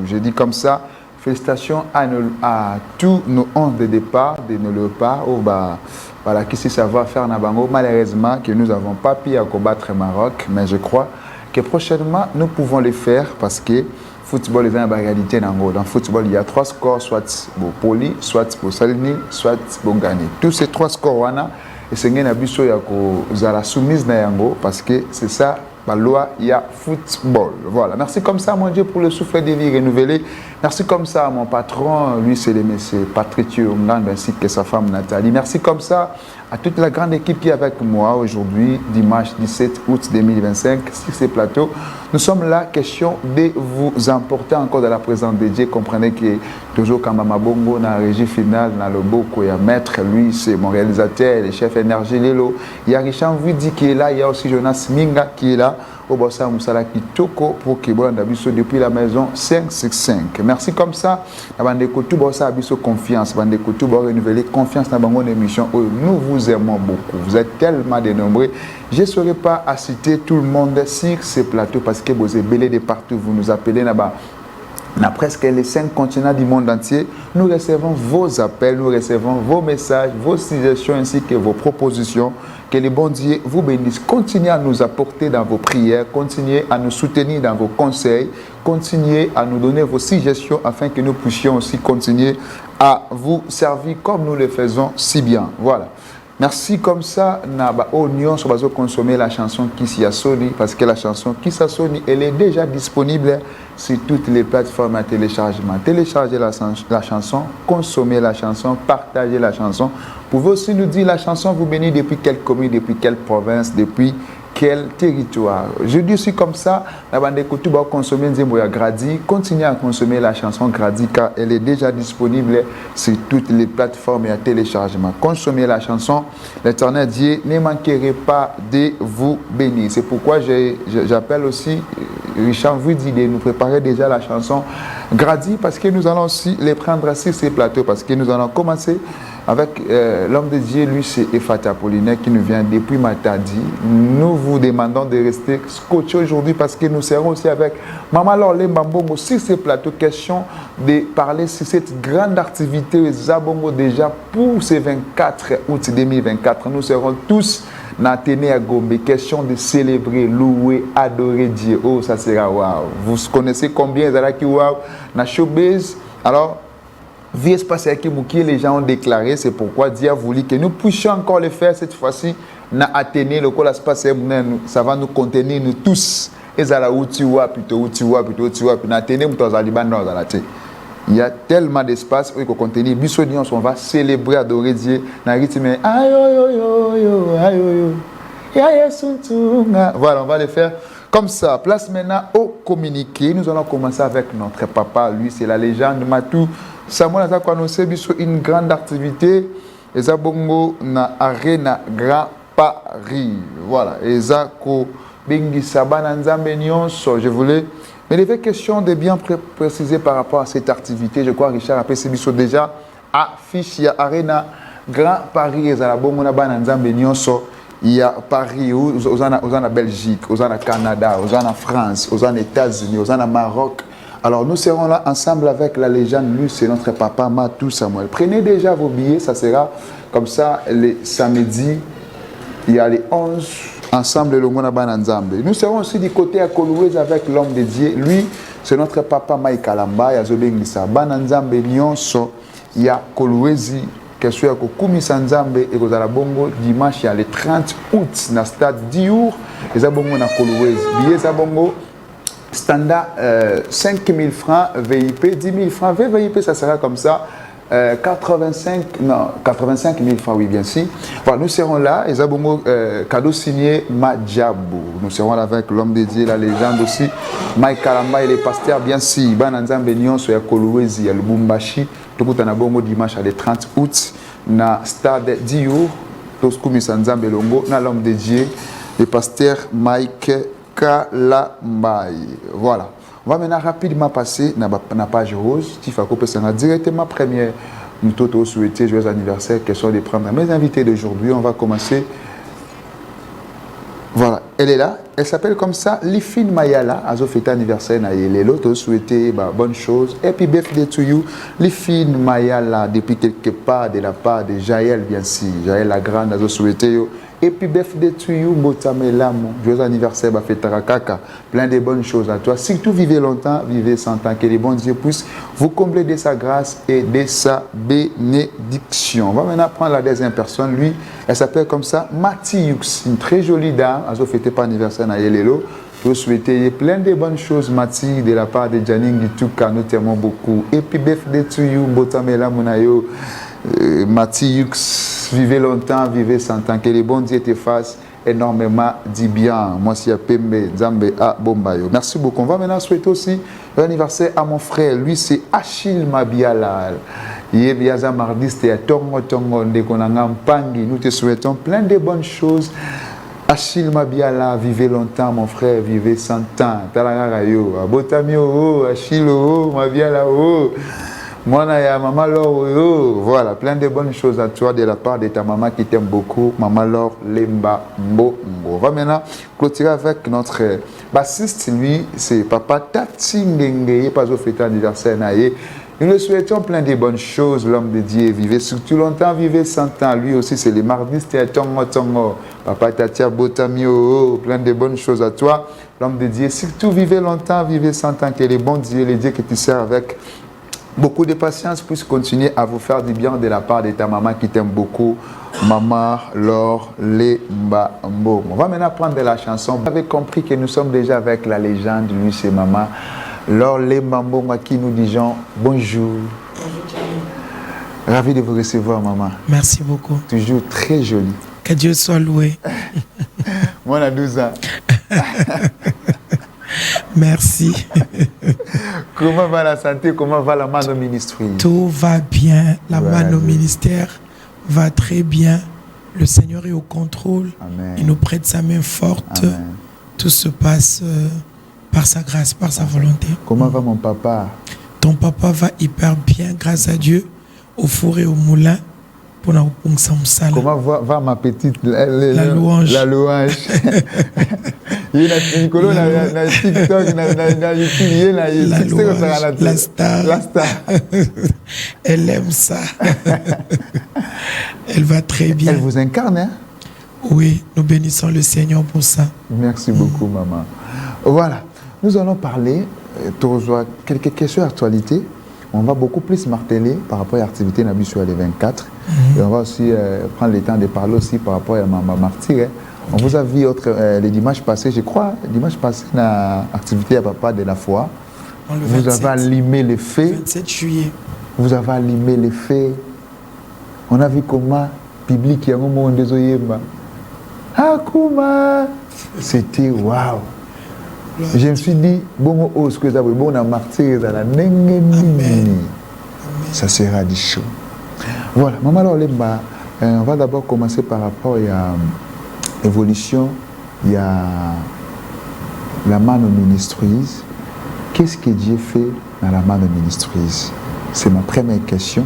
Je dis comme ça, félicitations à tous nos 11 de départ de nos léopards. Voilà, qui sait savoir faire Nabango. Malheureusement, que nous n'avons pas pu combattre le Maroc, mais je crois que prochainement, nous pouvons le faire parce que football est une réalité. Dans le football, il y a 3 scores, soit pour Poli, soit pour Salini, soit pour gagner. Tous ces 3 scores, et c'est un abisso la soumise parce que c'est ça. La loi, il y a football. Voilà. Merci comme ça, mon Dieu, pour le souffle de vie renouvelé. Merci comme ça, mon patron, lui, c'est Patrick Ungan, ainsi que sa femme Nathalie. Merci comme ça à toute la grande équipe qui est avec moi aujourd'hui, dimanche 17 août 2025, sur ces plateaux. Nous sommes là, question de vous emporter encore dans la présence de Dieu. Comprenez que toujours quand Mama Bongo, dans la régie finale, dans le Boko, il y a Maître, lui, c'est mon réalisateur, le chef énergie Lelo. Il y a Richard Vudi qui est là, il y a aussi Jonas Minga qui est là. Au Bossa Moussala Kitoko pour Kibon Dabiso depuis la maison 565. Merci comme ça. Bandeko tout Bossa Abiso confiance. Bandeko tout Bossa renouveler confiance dans mon émission. Nous vous aimons beaucoup. Vous êtes tellement dénombrés. Je ne saurais pas à citer tout le monde sur ces plateaux parce que vous êtes belé de partout. Vous nous appelez là-bas. Dans presque les 5 continents du monde entier, nous recevons vos appels, nous recevons vos messages, vos suggestions ainsi que vos propositions. Que les bons Dieu vous bénissent. Continuez à nous apporter dans vos prières, continuez à nous soutenir dans vos conseils, continuez à nous donner vos suggestions afin que nous puissions aussi continuer à vous servir comme nous le faisons si bien. Voilà. Merci comme ça, Oignon, sur base consommer la chanson Kiss Sony parce que la chanson Kiss Sony, elle est déjà disponible sur toutes les plateformes à téléchargement. Téléchargez la chanson, consommez la chanson, partagez la chanson. Vous pouvez aussi nous dire la chanson vous bénit depuis quelle commune, depuis quelle province, depuis quel territoire. Je dis aussi comme ça, la bande écoute va consommer Nzemboya Gradi. Continuez à consommer la chanson Gradi car elle est déjà disponible sur toutes les plateformes et à téléchargement. Consommez la chanson. L'Éternel Dieu ne manquerait pas de vous bénir. C'est pourquoi j'appelle aussi Richard Vudi de nous préparer déjà la chanson Gradi parce que nous allons aussi les prendre sur ces plateaux parce que nous allons commencer avec l'homme de Dieu, lui c'est Ephata Apollinaire qui nous vient depuis Matadi. Nous vous demandons de rester scotché aujourd'hui parce que nous serons aussi avec Maman Lorlé Mbambongo sur ces plateaux. Question de parler sur cette grande activité Zabongo déjà pour ce 24 août 2024. Nous serons tous dans Athénée à Gombe. Question de célébrer, louer, adorer Dieu. Oh, ça sera waouh. Vous connaissez combien Zalaki waouh dans Showbiz. Alors, vie espace qui les gens ont déclaré, c'est pourquoi Dieu a voulu que nous puissions encore le faire cette fois-ci dans Athénée, le col espace ça va nous contenir nous tous. Et ça là où tu vois plutôt dans Athénée il y a tellement d'espace où il faut contenir bisonions, on va célébrer, adorer Dieu dans le rythme voilà, on va le faire comme ça. Place maintenant au communiqué. Nous allons commencer avec notre papa, lui c'est la légende Matou Samuel a annoncé une grande activité et ça bongo na Arena Grand Paris. Voilà, et ça ko bengi sabana nzambe nyonso. Je voulais mais il y avait question de bien préciser par rapport à cette activité. Je crois Richard a passé déjà affiche ya Arena Grand Paris et ça bongo na bana nzambe nyonso. Il y a Paris, aux en Belgique, aux en Canada, aux en France, aux en États-Unis, aux en Maroc. Alors nous serons là ensemble avec la légende, lui c'est notre papa Matou Samuel. Prenez déjà vos billets, ça sera comme ça les samedis, il y a les 11 ensemble le Monaban Nzambe. Nous serons aussi du côté à Kolouez avec l'homme de Dieu, lui c'est notre papa Mike Kalamba, il y a Zobengisa, Bananzambe Nyonso, il y a Kolouezi, que soit Kokumi Sanzambe et Kozala Bongo, dimanche il y a le 30 août dans le stade Diour, et Zabongo na Kolouez. Billets Zabongo. Standard 5 000 francs VIP, 10 000 francs VIP, ça sera comme ça. 85 000 francs, oui, bien sûr. Voilà, nous serons là. Et Zabongo, cadeau signé Madjabou. Nous serons là avec l'homme de Dieu, la légende aussi. Mike Kalamba et les pasteurs, bien sûr. Bananzambe Nyonso ya Kolwezi, ya Lubumbashi. Tout le monde bongo dimanche le 30 août. Na stade Diour. Toskoumi Sanzambe Longo. Na l'homme de Dieu, le pasteur Mike Kalambai. Voilà. On va maintenant rapidement passer dans la page rose. Tifako Pesanga directement première. Nous tous souhaiter joyeux anniversaire. Question de prendre mes invités d'aujourd'hui. On va commencer. Voilà. Elle est là. elle s'appelle comme ça, Lifine Mayala, a fêté anniversaire na yelelo, te souhaiter bonne chose. Happy birthday to you, Lifine Mayala, depuis quelque part de la part de Jaël, bien sûr. Jaël la grande, a souhaité yo. Happy birthday to you, Botamela, joyeux anniversaire, bah fête Tarakaka. Plein de bonnes choses à toi. Surtout vivez longtemps, vivez 100 ans. Que les bons dieux puissent vous combler de sa grâce et de sa bénédiction. On va maintenant prendre la deuxième personne. Lui, elle s'appelle comme ça, Mathiux, une très jolie dame. Elle a fêté pas anniversaire à Yelelo. Je vous souhaiter plein de bonnes choses, Mathieu, de la part de Janine Gituka. Nous t'aimons beaucoup. Happy birthday to you, Botamela Munayo. Mathieu, vivez longtemps, vivez 100 ans. Que les bons dieux te fassent énormément du bien. Moi, c'est Pembe Zambé à Bombayo. Merci beaucoup. On va maintenant souhaiter aussi l'anniversaire à mon frère. Lui, c'est Achille Mabiala. Yebiaza Mardiste et Tongo Tongo Ndekonanga Mpangi. Nous te souhaitons plein de bonnes choses. Achille Mabiala, vivez longtemps, mon frère, vivez 100 ans. Talangarayo, Botamio, Achille, Mabiala, Mwana ya maman Laure, voilà, plein de bonnes choses à toi de la part de ta maman qui t'aime beaucoup, maman Laure Lemba Mbongo. On va maintenant clôturer avec notre bassiste, lui, c'est papa Tati Ngenge, pas au fête anniversaire naïe. Nous le souhaitons plein de bonnes choses, l'homme de Dieu, vivez surtout longtemps, vivez 100 ans. Lui aussi, c'est les mardis, c'était Tongo Tongo. Papa Tatia Botamio, plein de bonnes choses à toi, l'homme de Dieu. Surtout vivez longtemps, vivez 100 ans, que les bons dieux, les dieux que tu sers avec beaucoup de patience puissent continuer à vous faire du bien de la part de ta maman qui t'aime beaucoup, Maman Laure Lemba Mbo. On va maintenant prendre de la chanson. Vous avez compris que nous sommes déjà avec la légende, lui c'est Maman Laure Lemba Mbo, à qui nous disons bonjour. Ravi de vous recevoir, maman. Merci beaucoup. Toujours très jolie. Que Dieu soit loué. Moi, on a 12 ans. Merci. Comment va la santé? Comment va la main au ministère? Tout va bien. La main au ministère va très bien. Le Seigneur est au contrôle. Amen. Il nous prête sa main forte. Amen. Tout se passe par sa grâce, par sa volonté. Comment va mon papa? Ton papa va hyper bien, grâce à Dieu, au four et au moulin. Comment va ma petite la louange? La louange. Il y a Nicolas, na TikTok, na YouTube, la star. La star. Elle aime ça. Elle va très bien. Elle vous incarne, hein? Oui, nous bénissons le Seigneur pour ça. Merci beaucoup, maman. Voilà, nous allons parler, quelques questions d'actualité. On va beaucoup plus marteler par rapport à l'activité Nabi sur les 24. Et on va aussi prendre le temps de parler aussi par rapport à ma martyre. On vous a vu les dimanches passés, je crois, dimanche passé, dans l'activité à papa de la foi. Vous avez allumé les faits. 27 juillet. Vous avez allumé les faits. On a vu comment le public, il y a un moment désolé. Akuma! C'était waouh! Je me suis dit, bon, ce que vous avez bon, on a martyr dans la Nengenini. Ça sera du chaud. Voilà, maman Lemba, on va d'abord commencer par rapport à l'évolution. Il y a la main au ministries. Qu'est-ce que Dieu fait dans la main au ministries? C'est ma première question.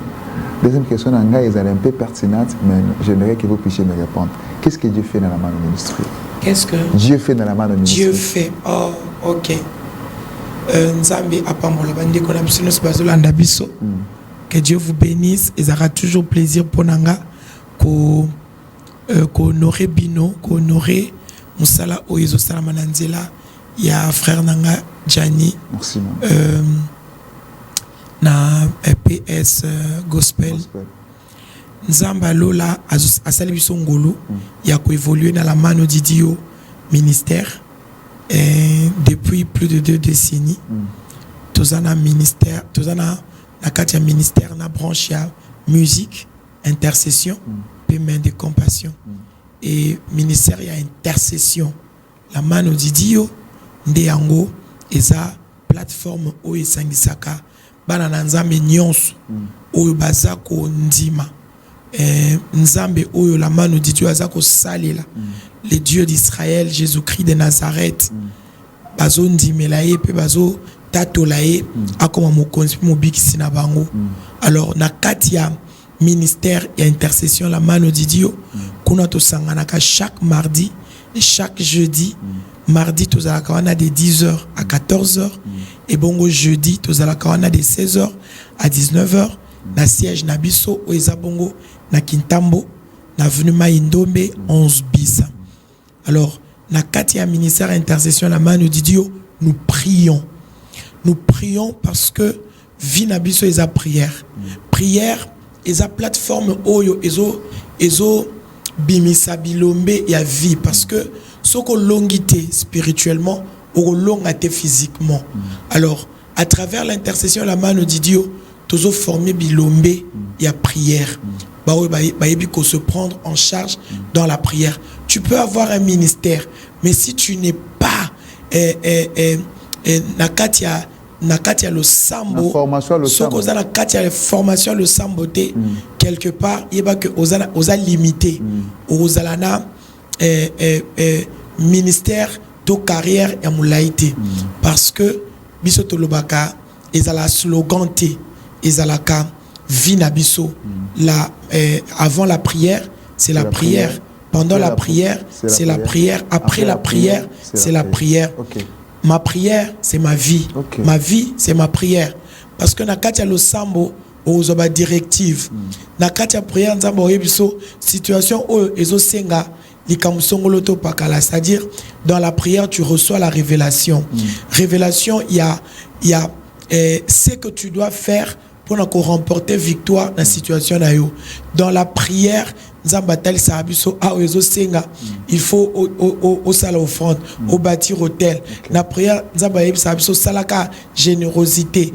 Deuxième question, elle est un peu pertinente, mais j'aimerais que vous puissiez me répondre. Qu'est-ce que Dieu fait dans la main au ministries? Qu'est-ce que Dieu fait dans la main de ministère? Dieu fait. Oh, ok. Nzambe apamola bande kona biso no bazolanda biso. Que Dieu vous bénisse et ça aura toujours plaisir pour nanga ko honorer bino, ko honorer musala oyezo sala mananzela ya frère nanga Jani. Merci. Na PS gospel. Nzamba lola asali biso ngolo ya ko évoluer dans la mano didio ministère depuis plus de 2 décennies. Tozana ministère, tozana na katia ministère na branche ya musique, intercession, paiement de compassion et ministère ya intercession. La mano didio nde yango eza plateforme o esangisaka bana na nzambe nyonso oyo bazako ndima. Nzambe oyo la mano di Dieu azako salela le Dieu d'Israël, Jésus-Christ de Nazareth, bazo ndimelaye pe bazo tatolaye akoma mokonzi mobikisi na bango. Alors na kati ya ministère et intercession la mano di Dieu kuna to sanganaka chaque mardi et chaque jeudi mardi tozalaka wana de 10h à 14h et bongo jeudi tozalaka wana de 16h à 19h na siège na biso o eza bongo na Kintambo na avenue Maïndombe 11 bis. Alors na kati ya ministère intercession la Manu Didio, nous prions parce que vie na biso eza prière. Prière eza plateforme oyo ezo bimisa bilombe ya vie parce que soko longité spirituellement ou longité physiquement. Alors à travers l'intercession la Manu Didio tozo former bilombe ya prière. Bayebi ko se prendre en charge dans la prière. Tu peux avoir un ministère, mais si tu n'es pas nakatia le sambo, sokoza nakatia formation le samboté quelque part, il y a que oza limité, ozalana ministère to carrière ya moulaïté parce que biso to lobaka ezala sloganté ezalaka vinabiso la avant la prière c'est la prière. Pendant la prière, c'est la prière. Après la prière, c'est la prière. Ma prière, c'est ma vie. Ma vie, c'est ma prière. Parce que nakatia lo sambo aux oba directive. Nakatia prière nzambo oyebiso situation o ezo senga likamusongoloto pakala, c'est-à-dire dans la prière tu reçois la révélation. Révélation, il y a ce que tu dois faire pour remporter victoire dans la situation na yo. Dans la prière il faut au salle offrande, au bâtir hôtel. La prière, salaka générosité.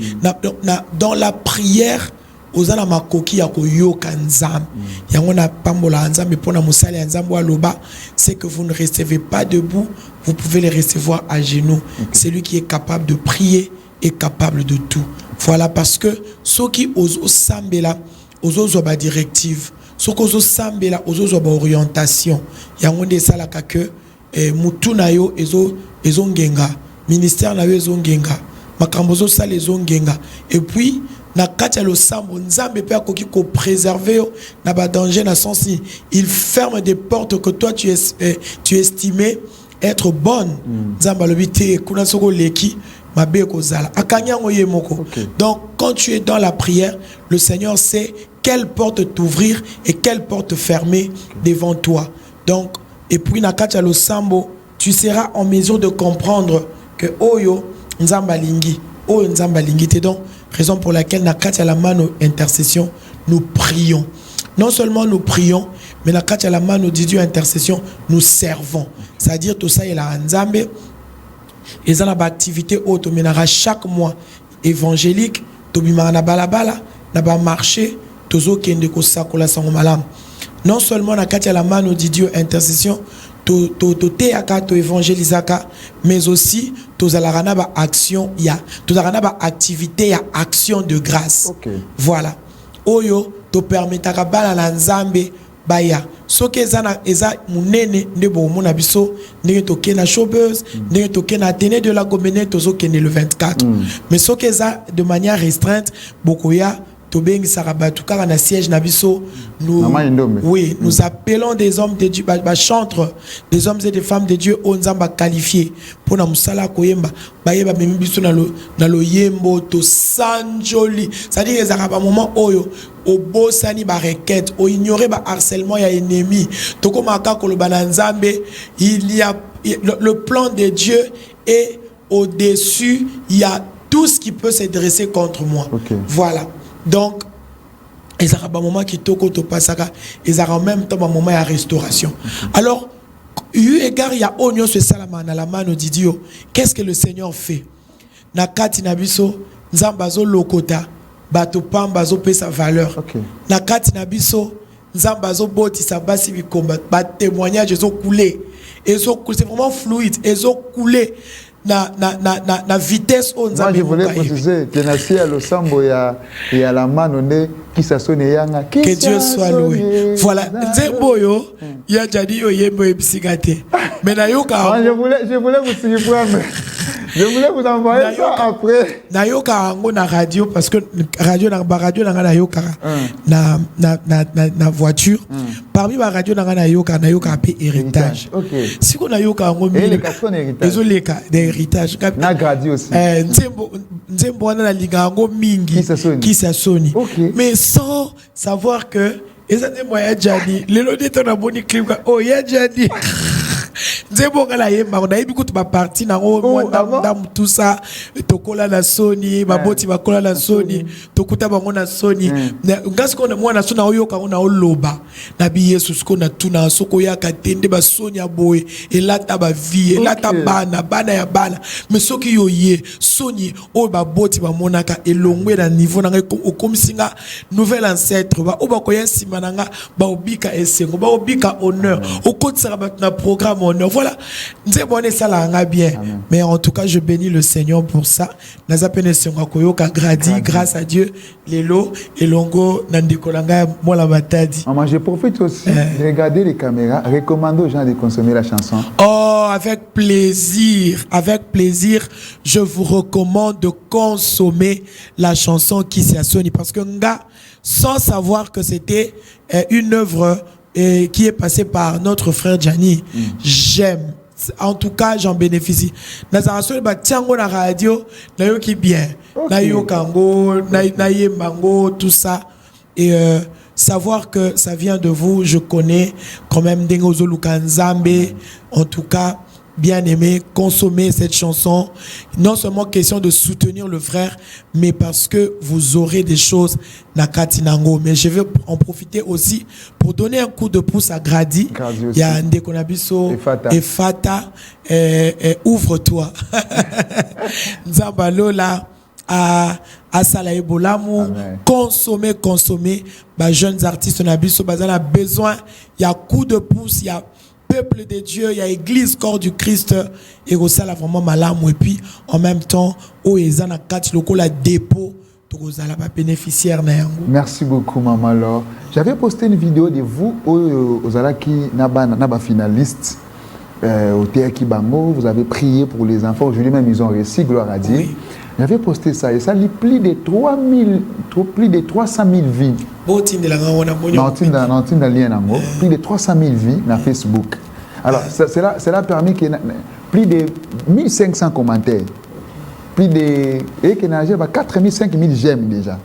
Dans la prière, ozana makoki ya koyoka nzambe. Yango na pambola nzambe pona musali nzambe wa loba, c'est que vous ne recevez pas debout, vous pouvez les recevoir à genoux. Celui qui est capable de prier est capable de tout. Voilà parce que ceux qui osent sambela, osent ba directive. Ce que vous savez là, aux autres orientation, il y a un des salaka que mutu na yo ezo ngenga, ministère na yo ezo ngenga, makambozo sale ezo ngenga. Et puis na katia lo sambo nzambe pe akoki ko préserver na ba danger na sens il ferme des portes que toi tu estimais être bonne. Nzamba lobité kuna soko leki mabe kozala akanyango yemoko. Donc quand tu es dans la prière, le Seigneur sait quelle porte t'ouvrir et quelle porte fermer devant toi. Donc, et puis nakatia lo sambo, tu seras en mesure de comprendre que oyo nzambalingi, oyo nzambalingi. C'est donc raison pour laquelle nakatia la mano intercession, nous prions. Non seulement nous prions, mais nakatia la mano Dieu intercession, nous servons. C'est-à-dire tout ça il a nzambe et ça na ba activité auto menara chaque mois évangélique, to bima na balabala, na ba marché. Non seulement na kati la mano di Dieu intercession to teaka to évangélisaka, mais aussi to zalarana ba action ya to zalarana ba activité ya action de grâce. Voilà oyo to permetaka bala na nzambe baya soki eza munene nde bomona biso ndenge tokena showbuzz ndenge tokena Athénée de la Gomene tozokende le 24 mais soki eza de manière restreinte bokoya tobengi sarabatu kaka na siège na biso nous appelons des hommes de Dieu chantre des hommes et des femmes de Dieu on nzamba qualifié pour na musala koyemba bayeba memi biso na lo yembo to sanjoli c'est-à-dire ezaka ba moment oyo obosani ba requête o ignorer ba harcèlement ya ennemi tokomaka koloba na nzambe il y a le plan de Dieu est au-dessus, il y a tout ce qui peut se dresser contre moi. Voilà. Donc, il y a un moment qui toko to pasaka, il y a en même temps un moment de restauration. Alors, eu égard il y a onyo ce salamana la mano didio. Qu'est-ce que le Seigneur fait? Nakati nabiso nzambazo lokota bato pambazo pe sa valeur. Nakati nabiso nzambazo boti sa basi bikomba ba témoignage zo coulé. Et c'est vraiment fluide, et zo coulé. Na vitesse on moi je voulais préciser que nasi à l'osambo et à la manone qui s'assonne yanga que Dieu soit loué. Voilà nzemboyo ya jadi yo yembo ebisigate mais na yoka je voulais vous surprendre Je voulais vous envoyer ça après. Nayoka ango na radio parce que radio na nayoka na voiture. Parmi ma radio na nayoka pe héritage. OK. Si on nayoka ango et les cartons héritage. Désolé d'héritage. Na gradi aussi. Nzembo na liga ango mingi qui s'assoni. Mais sans savoir que ezane moya Jani, le lodi to na boni clip oh ya Jani. Nzembo ngala yemba on a yebi kutu ba parti na ngo ndam tout ça tokola na Sony baboti bakola na Sony tokuta bango na Sony ngasi ko na mwana sona oyoka ona oloba na bi Yesu ko na tuna soko ya katende ba Sony aboy elata ba vie elata bana ya bana mais soki yoye Sony o baboti ba monaka elongwe na niveau na okomisinga nouvel ancêtre ba obakoya simananga ba obika esengo ba obika honneur okotsa ba na programme honneur. Voilà, bien. Mais en tout cas, je bénis le Seigneur pour ça. Grâce à Dieu, Lelo et Longo Nandikolanga Mola Matadi. Maman, je profite aussi de regarder les caméras, recommande aux gens de consommer la chanson. Oh, avec plaisir, je vous recommande de consommer la chanson qui s'est à Sony parce que nga, sans savoir que c'était une œuvre qui est passé par notre frère Gianni. J'aime. En tout cas, j'en bénéficie. Nazaraso ba tiango na radio, na yo qui bien. Na yo kango, na yembango, tout ça. Et savoir que ça vient de vous, je connais quand même Dengozo Lukanzambe. En tout cas, bien aimé, consommer cette chanson. Non seulement question de soutenir le frère, mais parce que vous aurez des choses na Katinango. Mais je vais en profiter aussi pour donner un coup de pouce à Grady. Il y a Ndekonabiso et Fata. Ouvre-toi. Nzambalola à Salae Bolamu. Consommer. Bah, jeunes artistes, on a besoin. Il y a coup de pouce, il y a peuple de Dieu, il y a église corps du Christ et ça là vraiment malam et puis en même temps au ezana kat loko la dépôt to la bénéficiaire na yango. Merci beaucoup maman Laure. J'avais posté une vidéo de vous aux alaki naba finaliste au Théaki Bango, vous avez prié pour les enfants, aujourd'hui même ils ont réussi, gloire à Dieu. Oui. J'avais posté ça et ça lit plus de 300 000 vies. Plus de 300 000 vies dans Facebook. Alors, cela a permis qu'il y ait plus de 1500 commentaires. Plus de 4 000, 5 000 j'aime déjà.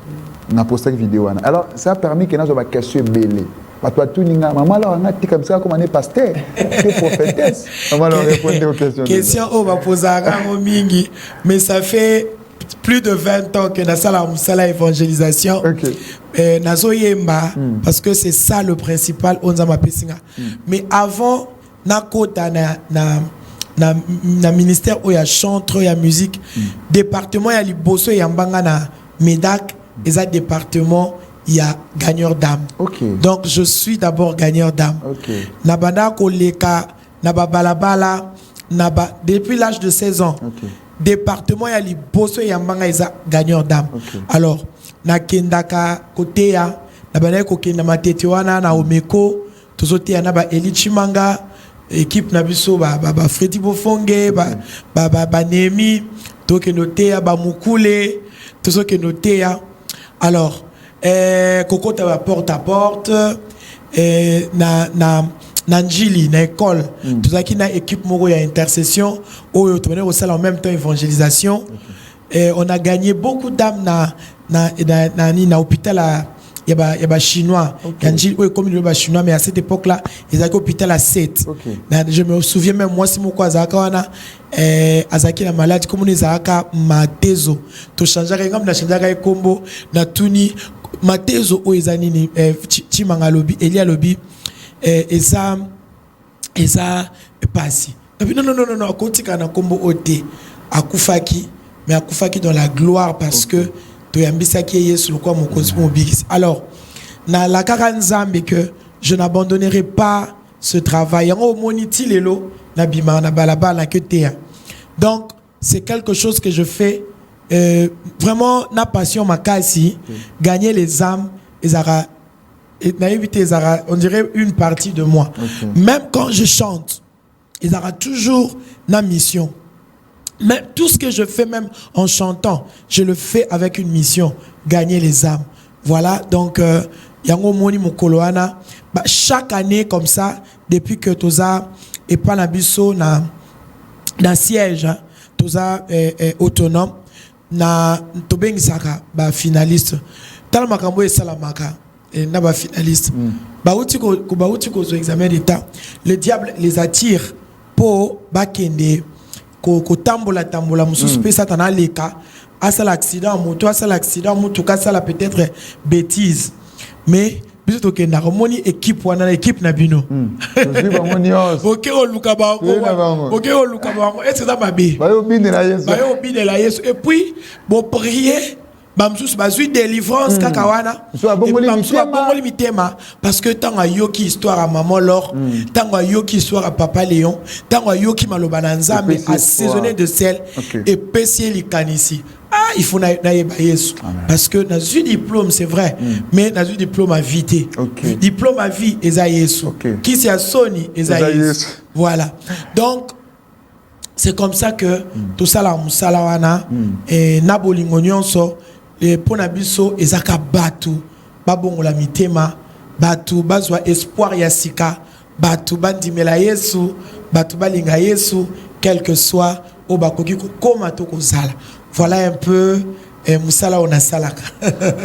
On a posté cette vidéo. Alors, ça a permis qu'il y ait des questions belles. Maman leur a dit comme ça, comme on est pasteur, que prophétesse. Maman leur répondait aux questions. Question, on va poser à Mingi, mais ça fait plus de 20 ans que Nasala évangélisation. Nazo Yemba, parce que c'est ça le principal, on a ma pesinga. Mais avant, nakota na ministère où il y a chantre, il y a musique, département, il y a liboso, il y a mbanga na médac, et ça département, il y a gagneur d'âme. Donc je suis d'abord gagneur d'âme. Nabanda koleka, nababalabala, depuis l'âge de 16 ans. Département ya liboso ya mbanga eza gagneur d'âme. Alors na kendaka côté ya na bana ko kenda matete wana na omeko tozote ya na ba Elichimanga équipe na biso ba Freddy Bofonge ba Nemi to ke noté ya ba Mukule tozo ke noté ya. Alors kokota ba porte à porte Nanjili, na école, tout ça qui na équipe moro ya intercession, ou au salle en même temps évangélisation. Et on a gagné beaucoup d'âmes na hôpital il y a chinois. Nanjili, comme il y a chinois, mais à cette époque-là, ils avaient hôpital à 7. Je me souviens même moi si mon quoi Zakawana azaki la malade comme on Zaka matezo. To changer comme na changer combo na tuni matezo o ezanini chimanga lobi Elia lobi. Et ça passe. Non, Kotika na kombo ote akufaki, mais akufaki dans la gloire parce que to yambisa ki Yesu lokwa mon cosmo bigis. Alors, na la karanzambe que je n'abandonnerai pas ce travail. En moniti lelo na bima na balaba na ketea. Donc, c'est quelque chose que je fais vraiment na passion makasi, gagner les âmes et on dirait une partie de moi. Même quand je chante, ils auront toujours la mission. Mais tout ce que je fais, même en chantant, je le fais avec une mission, gagner les âmes. Voilà, donc, yango moni mukoloana, chaque année comme ça, depuis que Toza et Panabiso na siège, Toza autonome, na Tobengisaka, finaliste. Tal makambo et salamaka, na finaliste. Bauti ko zo examen d'état, le diable les attire pour bakende. Ko tambola mususu pe satana leka asala accident moto asala accident moto kasala peut-être bêtise mais biso to kenda moni équipe wana équipe na bino OK o luka ba OK o luka ba est-ce ça mabe bayo bine la Yesu et puis bon prier bamsusu bazui délivrance kakawana bongoli mitema parce que tango yoki histoire à maman Laure tango yoki histoire à papa Léon tango yoki maloba na nzambe assaisonné de sel et pesier likanisi il faut na yeba Yesu parce que na zu diplôme c'est vrai mais na zu diplôme à vie diplôme à vie eza Yesu qui c'est à Sony eza Yesu voilà donc c'est comme ça que tout ça la musala wana et na bolingo nyonso et pour nabiso ezaka batu babongola mitema batu bazwa espoir ya sika batu bandimela Yesu batu balinga Yesu quel que soit au bakoki koma to kozala voilà un peu musala on a salaka.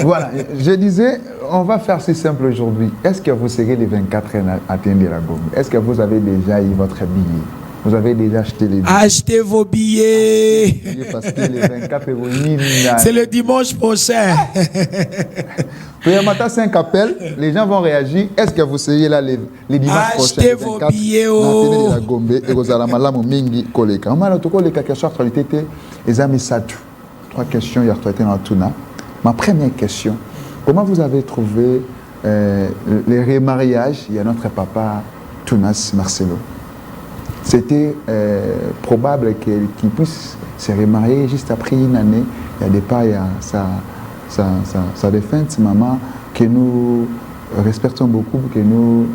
Voilà, je disais on va faire si simple aujourd'hui. Est-ce que vous serez les 24 à atteindre la Gombe? Est-ce que vous avez déjà eu votre billet? Vous avez déjà acheté les billets? Achetez vos billets. Parce que les 24 c'est le dimanche prochain. Puis matin 5 appels, les gens vont réagir. Est-ce que vous seriez là les dimanches prochains? Achetez vos billets. La Gombe et vous allez malamu mingi koleka. On m'a toko leka question actualité ezami satu. 3 questions hier toi dans tuna. Ma première question, comment vous avez trouvé les remariages? Il y a notre papa Tunas Marcelo. C'était probable qu'il puisse se remarier juste après une année. Il y a des pas, il y a sa défunte maman que nous respectons beaucoup, que nous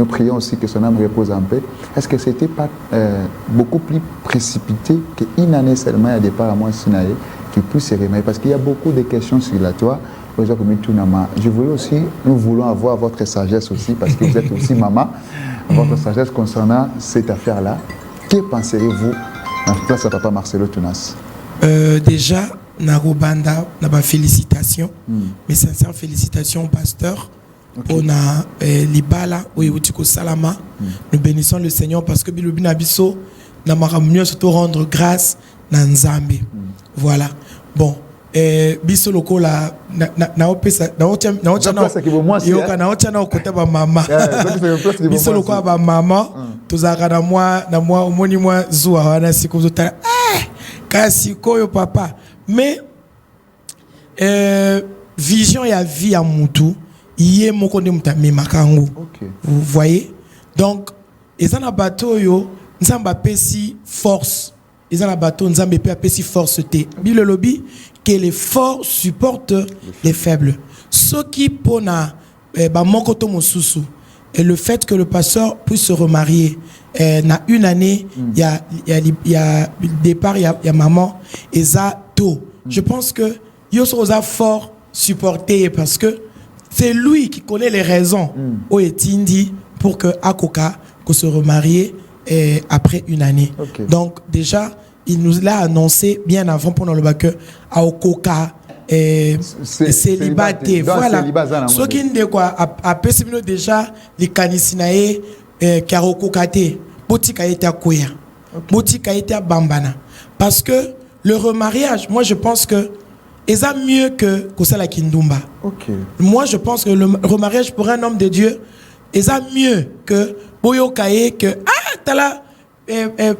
prions aussi que son âme repose en paix. Est-ce que c'était pas beaucoup plus précipité qu'une année seulement, il y a des pas à moi Sinaï qu'il puisse se remarier? Parce qu'il y a beaucoup de questions sur la toi. Je voulais aussi, nous voulons avoir votre sagesse aussi, parce que vous êtes aussi maman, votre sagesse concernant cette affaire-là. Que penseriez-vous en place à papa Marcelo Tunas? Déjà, Narobanda, félicitations, mes sincères félicitations au pasteur. On a Libala, Oyotiko Salama. Nous bénissons le Seigneur parce que Bilubina Bisso, n'a mieux surtout rendre grâce dans Nzambe. Voilà. Bon. Biso loko la na opesa na ocha okota ba mama biso loko ba mama tozaka na moi omoni moi zuwa wana siku zotala kasi koyo papa mais vision ya vie ya mutu yé moko nde mutame makango vous voyez donc ezana bato yo nzamba pesi force ezana bato nzambe pe pesi force te bi le lobby que les forts supportent les faibles. Ce qui pona mokoto mosusu et le fait que le pasteur puisse se remarier na une année il y a départ il y a maman et ça tôt. Je pense que yosoza fort supporté parce que c'est lui qui connaît les raisons au etindi pour que Akoka que se remarier après une année. Donc déjà il nous l'a annoncé bien avant pour le bac à Okoka célibaté. Voilà. Ce qui est quoi à Pessimino déjà les canisinae Karokokate, Botika était à Koya, Botika était à Bambana. Parce que le remariage, moi je pense que c'est mieux que Kosala Kindumba. Moi je pense que le remariage pour un homme de Dieu est mieux que Boyokaye que tala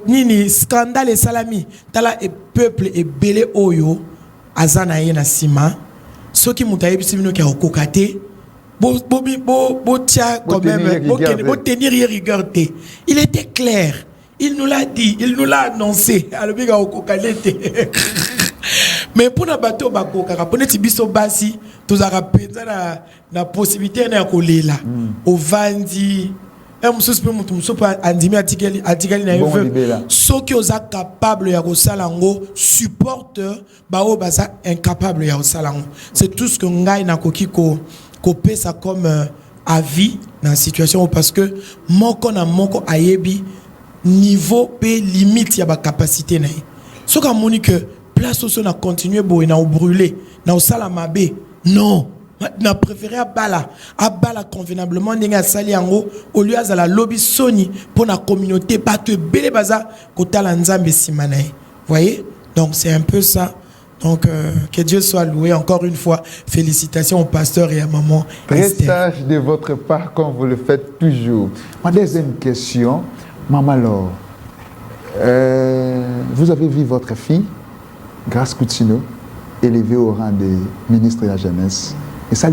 nini scandale et salami tala et peuple et belé oyo azana yena sima ceux qui mutaye bisibino ki okokate bo tia quand même bo tenir rigueur. Il était clair, il nous l'a dit, il nous l'a annoncé alobiga okokalete. Mais pour na bateau bakoka pour neti biso basi tozaka penza na possibilité na kolela au vandi mususu pe mutu mususu pa andimi atikali na yeve soki oza capable ya kosala ngo supporte bao baza incapable ya kosala ngo. C'est tout ce que ngai nakoki ko pesa comme avis dans la situation parce que moko na moko ayebi niveau pe limite ya ba capacité na ye. Soki amoni que place oso na continuer boye na brûler na osala mabe non. Na préféré abala convenablement ndenge asali yango au lieu azala lobby soni pour la communauté bato ebele baza kotala nzambe sima na ye. Voyez, donc c'est un peu ça. Donc que Dieu soit loué encore une fois. Félicitations au pasteur et à maman. Très sage de votre part comme vous le faites toujours. Ma deuxième question, maman Laure, vous avez vu votre fille Grace Coutinho élevée au rang de ministre de la jeunesse. Et ça,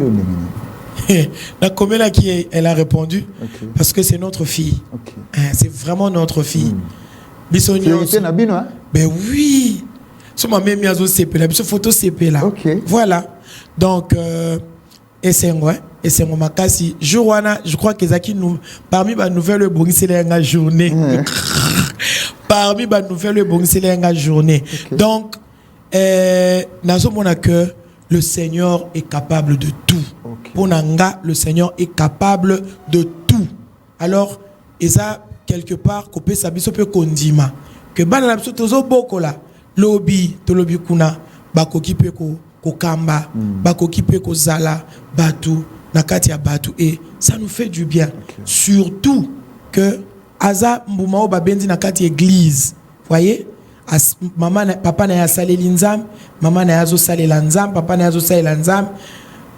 la commune qui elle a répondu parce que c'est notre fille. C'est vraiment notre fille. Ben oui. Sur ma même CP là, sur photo CP là. Voilà. Donc et c'est makasi Joana, je crois que Zaki nous parmi les nouvelles bongisé la journée. Parmi les nouvelles bongisé la journée. Donc nazo mona que le Seigneur est capable de tout. Pour Nanga, le Seigneur est capable de tout. Alors, eza quelque part kopé sabiso pe kondima que bana na biso tozo boko la lobby to lobby kuna bakoki pe ko kamba bakoki pe ko zala batu na kati ya batu et ça nous fait du bien. Surtout que aza mbuma o babendi na kati église. Voyez? Maman papa na ya saleli nzam, maman na yazo salela nzam, papa na yazo salela nzam,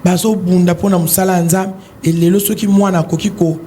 bazo bunda pona musala nzam et lelo soki mwana koki ko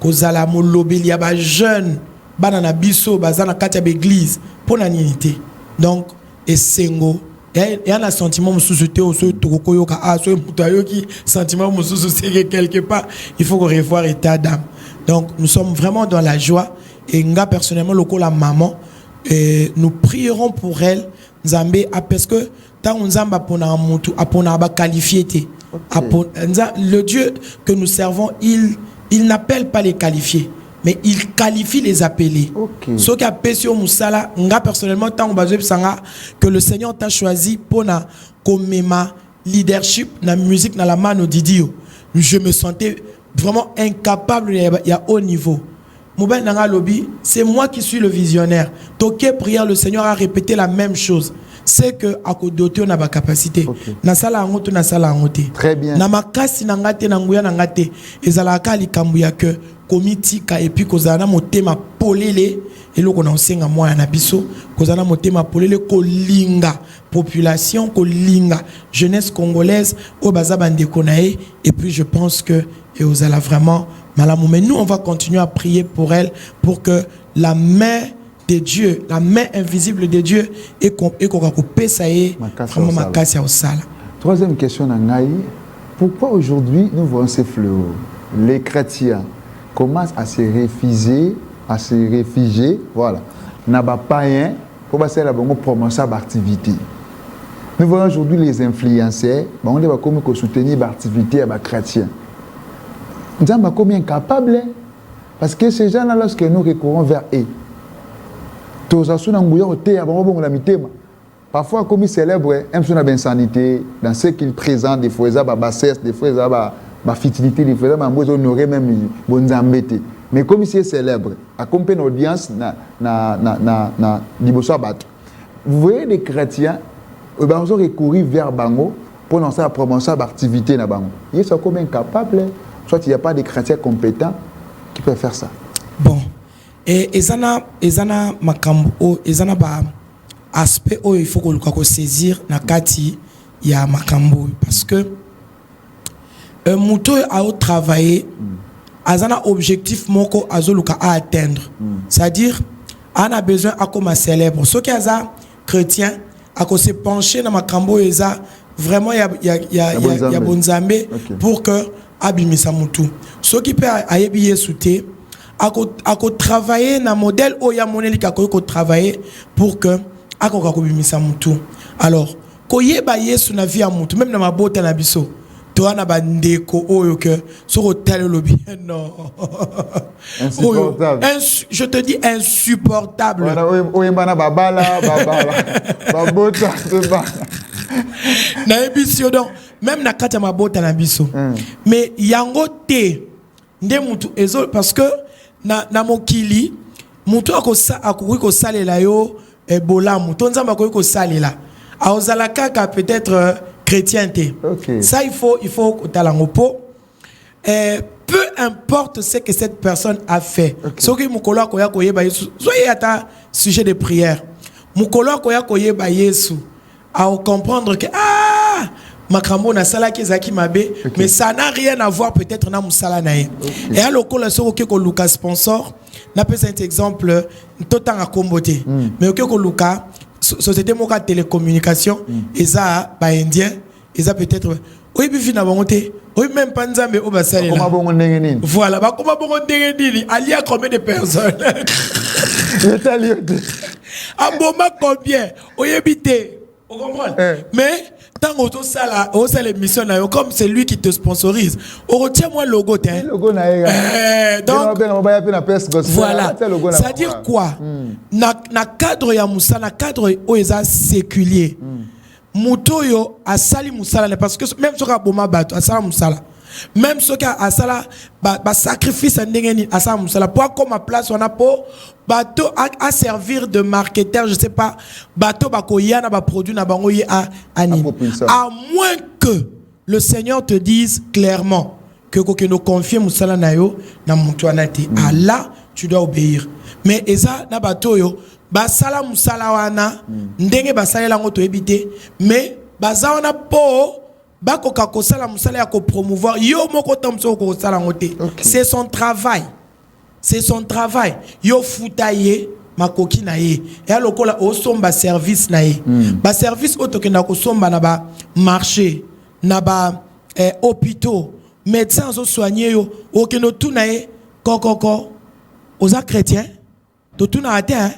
zala mo lobeli ya ba jeune bana na biso bazana kati ya église pona ninité. Donc esengo y a un sentiment mususu te o so tokoyoka a so mutayo ki sentiment mususu c'est quelque part il faut revoir état d'âme. Donc nous sommes vraiment dans la joie et nga personnellement lokola maman. Et nous prierons pour elle Nzambe parce que tant Nzamba pona mutu apona ba qualifié le Dieu que nous servons il n'appelle pas les qualifiés mais il qualifie les appelés. Ce qui a pesio musala nga personnellement tant que le Seigneur t'a choisi pour na komema leadership na musique na la mano Didio. Je me sentais vraiment incapable il y a haut niveau. C'est moi qui suis le visionnaire. Toké prière, le Seigneur a répété la même chose. C'est que à côté on a la capacité. Na sala ngoto na sala ngote. Très bien. Na makasi na ngate na nguya na ngate. Ezala kali kambuya que komiti ka et puis kozana motema polele et loko na osenga moya na biso kozana motema polele kolinga population kolinga jeunesse congolaise au baza bande konae et puis je pense que et ozala vraiment malamu. Mais nous on va continuer à prier pour elle pour que la main de Dieu, la main invisible de Dieu et qu'on pesaye vraiment makasi au sala. Troisième question Nangaï, pourquoi aujourd'hui nous voyons ces fléaux? Les chrétiens commencent à se réfugier, voilà, n'a pas païen pour passer la bonne promotion d'activité. Nous voyons aujourd'hui les influenceurs, on va comme soutenir l'activité à chrétiens. Nous sommes combien incapables parce que ces gens-là, lorsque nous recourons vers eux, parfois, comme ils célèbrent, ils ont une insanité dans ce qu'ils présentent, des fois ils ont bassesse, des fois ils ont ma futilité, des fois ils ont honoré même bonnes embêtés. Mais comme ils célèbrent, accompagnent l'audience na vous voyez des chrétiens, ils ont recouru vers Bango pour lancer la promotion d'activité na Bango. Ils sont comme incapables, soit il n'y a pas de chrétiens compétents qui peuvent faire ça. Bon. Et ezana makambo ezana ba aspect où il faut qu'on saisir na kati ya makambo parce que muto a travaillé azana objectif moko azoluka à atteindre. C'est-à-dire on a besoin à comme célèbre ce qui aza chrétien à se pencher na makambo eza vraiment ya bonzambe pour que abimisa mutu ce qui peut ayebi yesuté à travailler na modèle où il y a moneli ka ko travailler pour que akoko ko bimisa mutu. Alors ko yeba Yesu na vie ya mutu même na mabota na biso Toi, na bandeko oyo que sur hôtel lobby. Non. Insupportable. Je te dis insupportable. Oyembana babala, babota, Na émission donc même na kata mabota na biso. Mais yango te nde mutu ezo parce que na mokili mutu akoki ko salela yo bolamu. To nzamba akoki ko salela. Aozala kaka peut-être chrétienté. Okay. Ça il faut talangopo. Peu importe ce que cette personne a fait. Ce que mukolo akoya koyeba Yesu. Soyez à sujet de prière. Mukolo akoya koyeba Yesu. À comprendre que makambo na sala ki zaki mabe, mais ça n'a rien à voir peut-être na musala nae. Et à lokola so ko Lucas sponsor, na pesa un exemple totan a komboté. Mais ok ko Lucas société moka télécommunication eza ba indien, eza peut-être oui bifi na bangoté, oui même pas nzambe o ba salela. Comment bongo ndenge nini? Voilà, ba comment bongo ndenge nini? Ali a combien de personnes? Aboma combien? Oyebité. Vous comprenez? Mais tant que ça là, l'émission là, comme c'est lui qui te sponsorise, on retient moi le logo. Donc voilà. Ça veut dire quoi? Na cadre ya Moussa, na cadre oeza séculier. Mutoyo a sali Moussa parce que même sur Aboma bato a sali Moussa. Même ce qui a sala sacrifice à ndengeni à ça Moussa. Pour comme ma place on a pour bateau à servir de marketeur, je sais pas, bateau bakoya na ba produit na bango ye à moins que le Seigneur te dise clairement que nous confie Moussala na yo na mutuanati. Ah là, tu dois obéir. Mais eza na bateau yo ba sala Moussala wana ndenge ba sala ngo to ebité, mais baza wana po bako kakosala Moussala ya ko promouvoir yo moko tamso ko sala ngote. C'est son travail. C'est son travail. Yo futaye makoki na ye. Et alokola osomba service na ye. Ba service otoke na ko somba na ba marché, na ba hôpitaux, médecins zo soigner yo, okeno tout na ye kokoko. Oza chrétien, to tout na ate hein.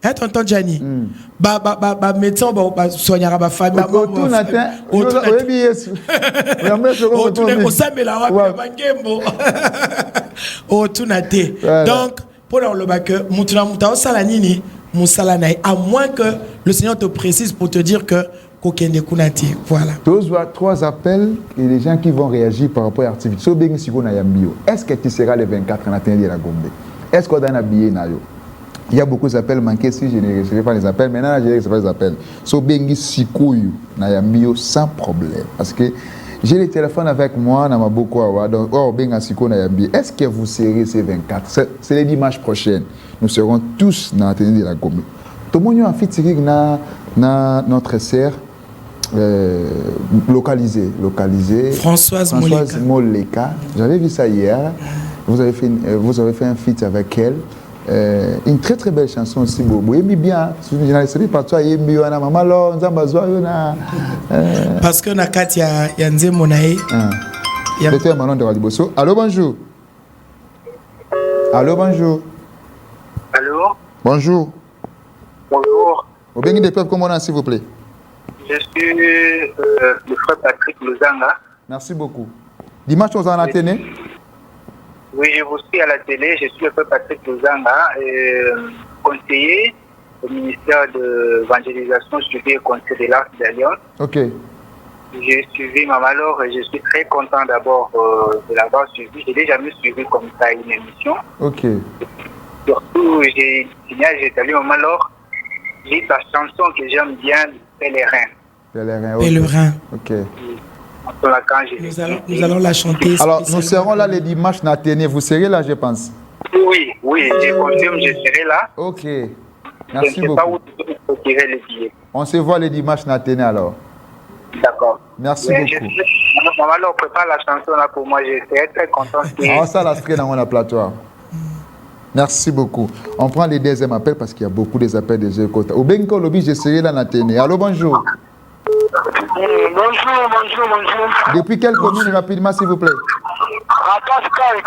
Hein tonton Gianni. Ba médecin ba soignera ba famille. Tout na ate. Oyebi Yesu. O tout na osambela wa bangembo. Oh, tout n'a été. Donc, pour le bac, à moins que le Seigneur te précise pour te dire que voilà. Trois appels et les gens qui vont réagir par rapport à l'activité. Est-ce que tu seras le 24 en atteindre la Gombe? Est-ce qu'on a un billet? Il y a beaucoup d'appels manqués si je ne recevrai pas les appels. Maintenant, je recevrai les appels. So bengi sikuyu na yambio sans problème. Parce que j'ai le téléphone avec moi, na maboko awa. Donc, benga siku na yambio. Est-ce que vous serez ces 24? C'est le dimanche prochain. Nous serons tous dans la tenue de la Gombe. Tout le monde a fait na notre sœur localisée. Françoise Moleka. J'avais vu ça hier. Vous avez fait un feat avec elle. Une très très belle chanson aussi. Vous aimez bien. Je ne pas toi, aimez bien maman là, parce que na Katia Yanze Monae. Docteur Manon de Radiboso. Allô, bonjour. Allô, bonjour. Allô. Bonjour. Bonjour. Au béni des peuples, comment on a, s'il vous plaît? Je suis le frère Patrick Luzanga. Merci beaucoup. Dimanche, on a Athénée. Oui, je vous suis à la télé. Je suis le frère Patrick Luzanga, conseiller au ministère de l'évangélisation, suivi et conseil de l'Arc d'Alliance. Ok. J'ai suivi Maman Laure et je suis très content d'abord de l'avoir suivi. Je n'ai jamais suivi comme ça une émission. Ok. Surtout, j'ai salué Maman Laure. J'ai sa chanson que j'aime bien, Pèlerin. Pèlerin. Ok. Nous allons la chanter. Alors, nous serons là le dimanche Nathéné. Vous serez là, je pense. Oui, je confirme, je serai là. Ok. Merci beaucoup. Je ne sais pas où vous tirer les billets. On se voit le dimanche Nathéné alors. D'accord. Merci beaucoup. Maman, on prépare la chanson là pour moi. Je serai très content. Ah, ça, la serait dans mon plateau. Merci beaucoup. On prend les deuxièmes appels parce qu'il y a beaucoup d'appels de jeux côté. Au Benko Lobby, je serai là Nathéné. Allô, bonjour. Bonjour. Depuis quelle commune rapidement, s'il vous plaît? Pascal.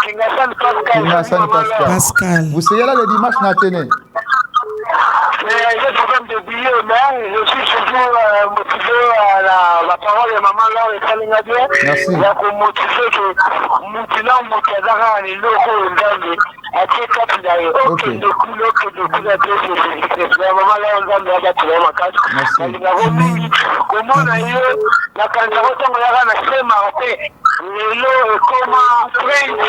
Pascal. Vous serez là le dimanche Nathéné? J'ai problème de billets, mais je suis toujours motivé à la parole de maman Laure et Salinga bien. Merci. Il y a comme motivé que Moutina Moutazara et Loko Nzambe a fait 4 d'ailleurs. Ok, de couleur que de couleur de la maman Laure Nzambe a battu la macaque. Amen. Comment on a eu la candidature de la CMA Marocain. Lelo comment French,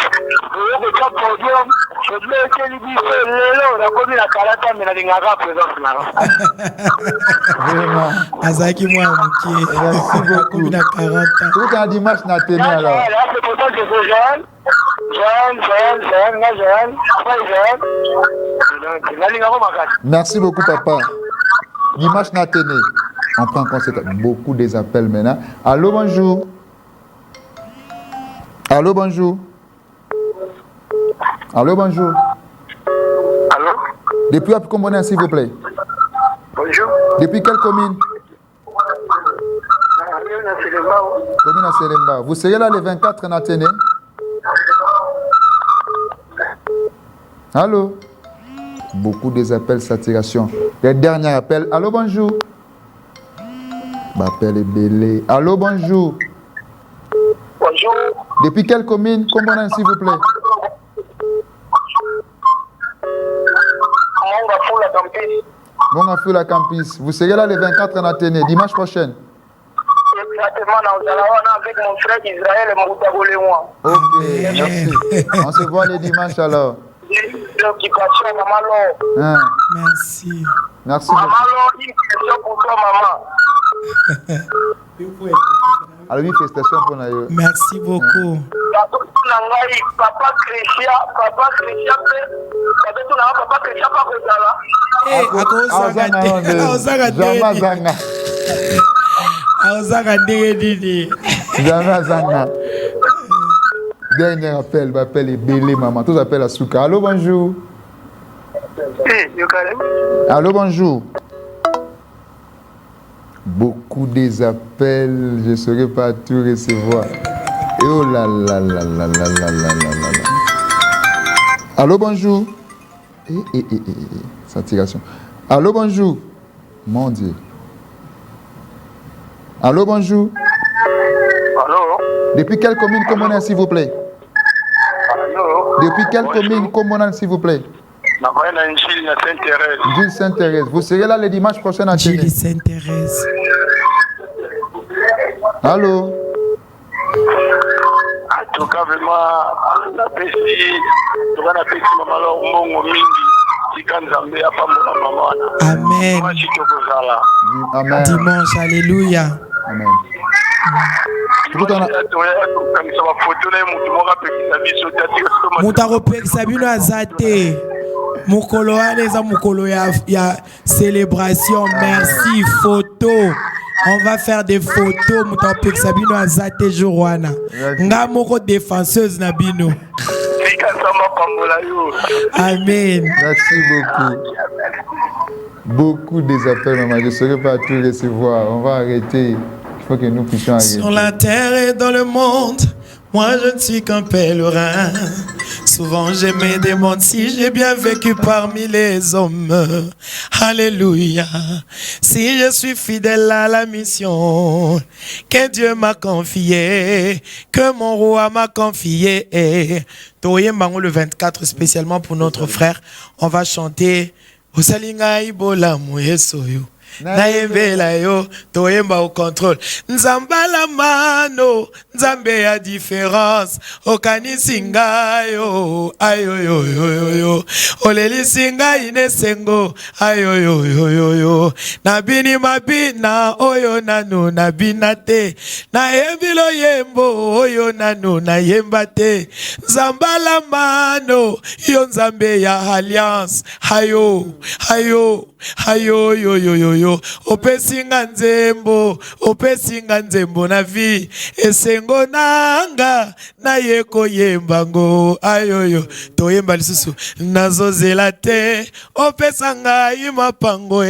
le cap podium, je voulais que lui dise Lelo, la commune à Kalata, mais la Lingara présente là. Vraiment. Azaki moi mukie. Merci beaucoup. Comme na 40 ans. Tout un dimanche n'a tenu alors. Là, c'est pour ça que c'est jeune. Merci beaucoup, papa. Dimanche n'a tenu. On prend en considération beaucoup des appels maintenant. Allô, bonjour. Allô, bonjour. Allô, bonjour. Allô? Depuis à Combonais, s'il vous plaît. Bonjour. Depuis quelle commune? Commune à Selemba. Vous serez là le 24 Naténé? Allô? Beaucoup des appels saturation. Les derniers appels. Allô, bonjour. M'appelle Bélé. Allô, bonjour. Bonjour. Depuis quelle commune? Combonais, s'il vous plaît. Mon la campus. Vous serez là le 24 en Athénée, dimanche prochain. Exactement, avec mon frère Israël et mon Moutagol et moi. Ok, merci. On se voit le dimanche alors. L'occupation, maman Laure. Hein. Merci. Merci Maman beaucoup. Laure, une question pour toi, maman. Alors, oui, félicitations pour nous. Merci beaucoup. Papa Christian, papa Christian, pas Kozala. Dernier appel, m'appelle Bélé, maman. Tous appellent à Souka. Allô, bonjour. Allô, bonjour. Beaucoup des appels, je ne saurais pas tout recevoir. Et oh là là là là là là là là là là. Allô, bonjour. Saturation. Allô, bonjour. Mon Dieu. Allô, bonjour. Allô? Depuis quelle commune Comonal, s'il vous plaît? Allô? Depuis quelle commune Comonal, s'il vous plaît? Gilles Sainte-Thérèse. Gilles Sainte-Thérèse. Vous serez là le dimanche prochain à Tchéné. Gilles Sainte-Thérèse. Allô? En tout cas, vraiment, la pessi, maman Laure, Mbongo Mingi, Tikanzambe, à maman. Amen. Amen. Dimanche, alléluia. Amen. Mutu akopekisa bino aza te. Mukolo wana eza mukolo ya célébration. Merci. Photo. On va faire des photos. Mutu akopekisa bino aza te jour wana. Nga moko défenseuse na bino. Amen. Merci beaucoup. Beaucoup des appels, maman. Je ne saurais pas tout recevoir. On va arrêter. Il faut que nous puissions arrêter. Sur la terre et dans le monde, moi je ne suis qu'un pèlerin. Souvent je me demande si j'ai bien vécu parmi les hommes. Alléluia. Si je suis fidèle à la mission que Dieu m'a confiée, que mon roi m'a confiée. Toyembango le 24 spécialement pour notre frère. On va chanter Osalinga ibola muyesoyo. Naembela yo, toemba au contrôle. Nzambala mano, nzambe ya différence. Okani singa yo, ayo yo yo yo yo. Oleli singa inesengo, ayo yo yo yo yo. Nabini mabina, oyo nanu nabinate. Na ebilo yembo, oyo nanu na yembate. Nzambala mano, yo nzambe ya alliance. Ayo, ayo, ayo yo yo yo yo. Opesinga nzembo na vi esengo nanga na yeko yembango ayoyo toyemba lisusu nazozela te opesanga imapango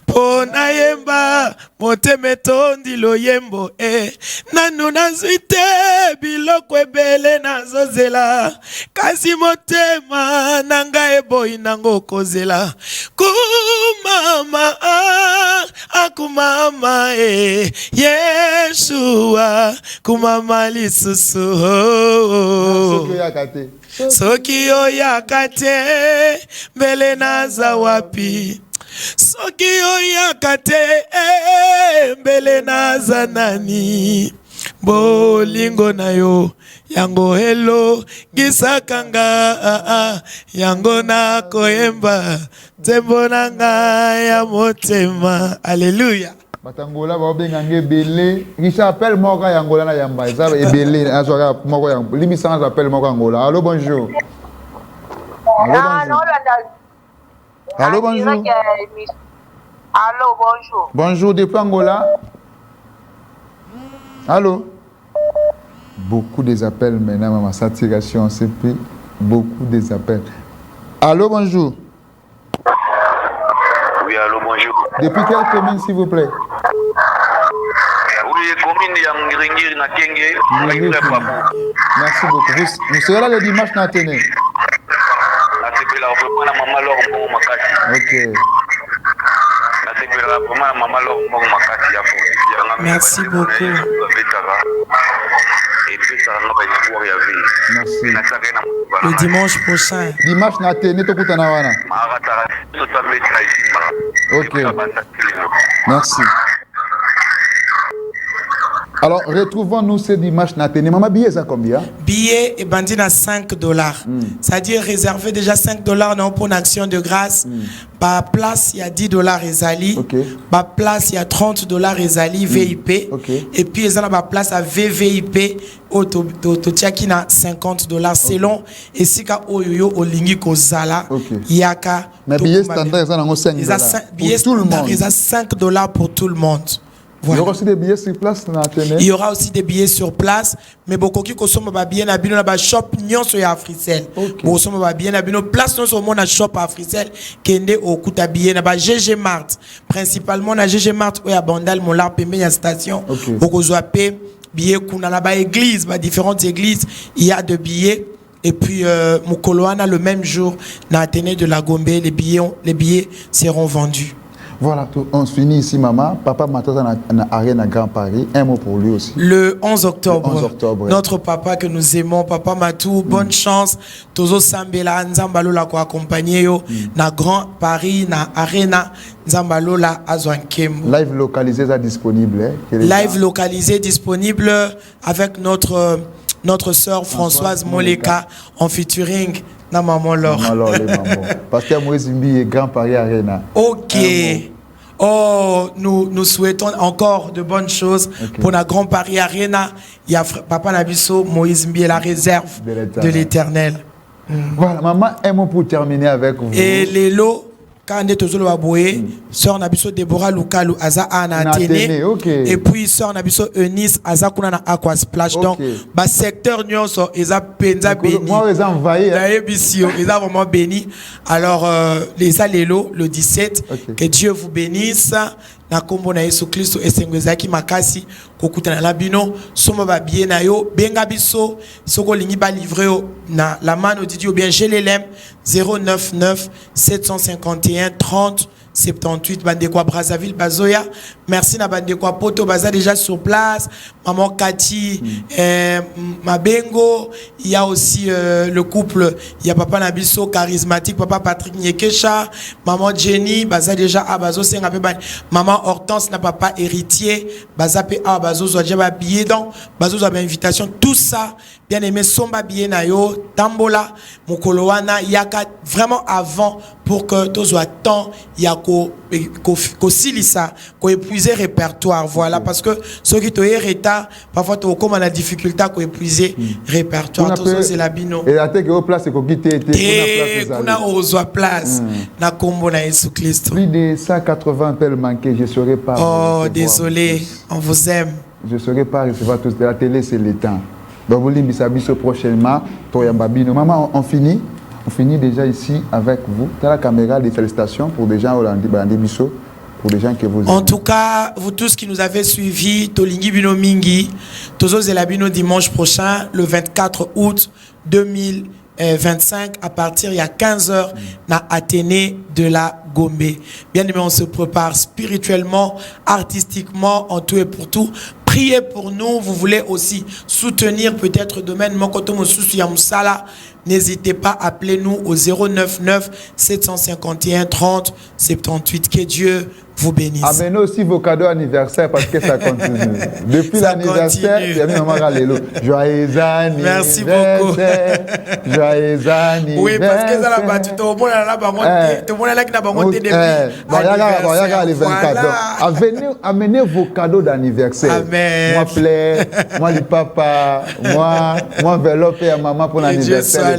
po na yemba moteme tondi lo yembo nanu nazwite biloko ebele nazozela kasi motema nanga eboyi nango kozela kumama akumama Yeshua kumama lisusu soki oyaka te mbele naza wapi soki oyaka te mbele naza nani bolingo na yo yango helo gisakanga yango na koyemba tembo nanga ya motema. Alléluia. Batangola ba benga ngebele Richard appelle moka yangola na yamba ça ebele azoka moko yango limisa appelle moka yangola. Allô bonjour. Allô bonjour. Allô bonjour. Bonjour depuis Angola. Allô. Beaucoup des appels maintenant, ma saturation CP, beaucoup des appels. Allô, bonjour. Oui, allô, bonjour. Depuis quelle commune, s'il vous plaît? Oui, commune Yangringir Nakenge. Merci beaucoup. Vous serez là le dimanche, Nathané. Ok. Merci beaucoup. Merci. Le dimanche prochain. Dimanche, Nathané, tu écoutes Nawana. Ok. Merci. Alors, retrouvons-nous ce dimanche Nathané. Maman, billet, ça combien? Billet est bandit à $5. C'est-à-dire réserver déjà $5 non, pour une action de grâce. Par place, il y a $10 Ezali. Okay. Par place, il y a $30 Ezali VIP. Okay. Et puis, il y a par place à VVIP. Qui na $50 selon. Et si ka oyoyo o lingi ko zala. Yaka. Mais billet standard, ça n'a pas $5. Billet standard, il y a $5 pour tout le monde. Voilà. Il y aura aussi des billets sur place. Il y aura aussi des billets sur place. Mais beaucoup qui consomment des billets na ba shop nyon so ya Africell. Beaucoup consomment des billets na bino place non so mona shop Africell kende o kuta billet na ba GG Mart. Principalement na GG Mart ou ya Bandal mon la pembe ya station. Beaucoup zo paie billets kuna na ba église, ba différentes églises, il y a de billets. Et puis Mukoloana le même jour na Athénée de la Gombe les billets seront vendus. Voilà, on se finit ici, maman. Papa Matata na Arène à Grand Paris. Un mot pour lui aussi. Le 11 octobre. Le 11 octobre. Notre papa que nous aimons, Papa Matou, bonne chance. Tozo Sambela, Nzambalola ko accompagner yo na Grand Paris, na Arena, Nzambalola Azwankembo. Live localisé ça disponible. Live localisé disponible avec notre sœur Françoise Moleka en featuring. Na maman Laure. Maman Laure, les mamans. Pasteur Moïse Mbi et Grand Paris Arena. Ok. Oh, nous souhaitons encore de bonnes choses pour la Grand Paris Arena. Il y a Papa Nabiso, Moïse Mbi et la réserve de l'Éternel. Voilà, maman, un mot pour terminer avec vous. Et les lots, quand on est au Zoloaboé, sœur Nabiso Deborah Lukalu Aza Ana Athénée. Et puis sœur Nabiso Eunice Aza Kuna na Aqua Splash. Donc, bah secteur Nyonso, Eza Penza béni. Moi, ils ont envahi. Ils ont vraiment béni. Alors, les allélos, le 17, que Dieu vous bénisse. Na kombo na Yesu Kristo esengwezaki makasi kokutana na bino somo ba bien na yo benga biso soko lingi ba livrer na la mano didi ou bien GLM 099 751 30 78 Bandekwa Brazzaville Bazoya. Merci na Bandekwa Poto Baza déjà sur place. Maman Cathy Mabengo. Il y a aussi le couple. Il y a Papa Nabiso charismatique, Papa Patrick Nyekesha, Maman Jenny Baza déjà à Bazo Senga pe Maman Hortense na Papa héritier Baza pe à Bazo Zojaba billet donc Bazo Zaba invitation tout ça bien aimé somba billet na yo Tambola Mukolowana Yaka vraiment avant pour que tous soit temps yako ko silisa ko épuiser répertoire voilà parce que ceux qui te retard parfois tu comme la difficulté à épuiser répertoire tout ça c'est la bino et la tête au place ko quitter kuna ozo place na kombo na Yesu Christ plus de 180 appels manqués je serai pas désolé on vous aime je serai pas recevoir tous de la télé c'est le temps donc vous l'imbisabiso prochainement toyambabino maman on finit déjà ici avec vous. Dans la caméra des félicitations pour des gens au Landé Bissot. pour les gens que vous aimez. En tout cas, vous tous qui nous avez suivis, Tolingi Bino Mingi, Tozo Zelabino dimanche prochain, le 24 août 2025, à partir il y a 15h, na Athénée de la Gombe. Bien aimé, on se prépare spirituellement, artistiquement, en tout et pour tout. Priez pour nous. Vous voulez aussi soutenir peut-être domaine Mokoto Mosusu Yamusala. N'hésitez pas, appelez-nous au 099 751 30 78. Que Dieu vous bénisse. Amenez aussi vos cadeaux anniversaire parce que ça continue. Depuis l'anniversaire, il y a mis maman Galélo. Joyeux anniversaire. Merci beaucoup. Joyeux anniversaire. Oui, parce que ça là-bas, tu te monde là qui n'a pas monté depuis. Les 24. Amenez vos cadeaux d'anniversaire. Amen. Moi, plaire, moi, le papa, moi, enveloppe à maman pour l'anniversaire.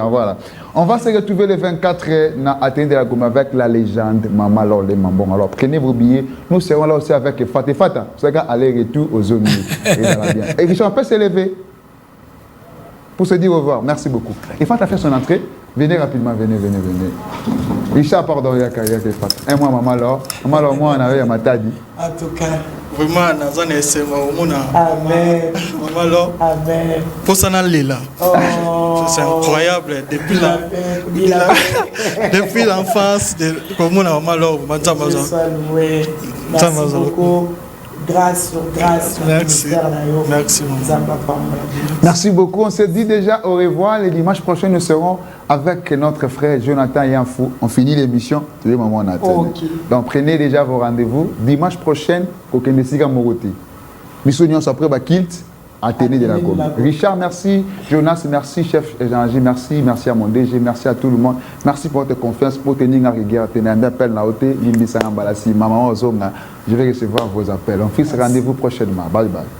Voilà. On va se retrouver le 24 à Athénée de la Gombe avec la légende Maman Lorlé Mambon. Alors prenez vos billets. Nous serons là aussi avec Fata Fata. C'est qu'à aller-retour aux zones. Et Richard peut se lever pour se dire au revoir. Merci beaucoup. Et Fata fait son entrée. Venez rapidement, venez. Richard, pardon, il y a Fata. Et moi, Maman Lor. Maman Lor, moi, on avait à Matadi. En tout cas. Vraiment, Amen. Maman Lor. Amen. Pour ça, Lila. C'est incroyable. Depuis l'enfance, comment Maman Lor, Merci beaucoup. Grâce sur grâce. Merci. Merci beaucoup. On se dit déjà au revoir. Les dimanches prochains, nous serons avec notre frère Jonathan Yanfou. On finit l'émission. Tous les moments, on attend. Okay. Donc, prenez déjà vos rendez-vous. Dimanche prochain, au Kendesiga Moroti. Missonion après Kilt, Athénée de la Gombe. Richard, merci. Jonas, merci. Chef Jean-Agi, merci. Merci à mon DG. Merci à tout le monde. Merci pour votre confiance. Pour tenir un regard, tenir un appel na hauteur. Limbi Sangambalasi, Maman Ozonga. Je vais recevoir vos appels. On fixe rendez-vous prochainement. Bye bye.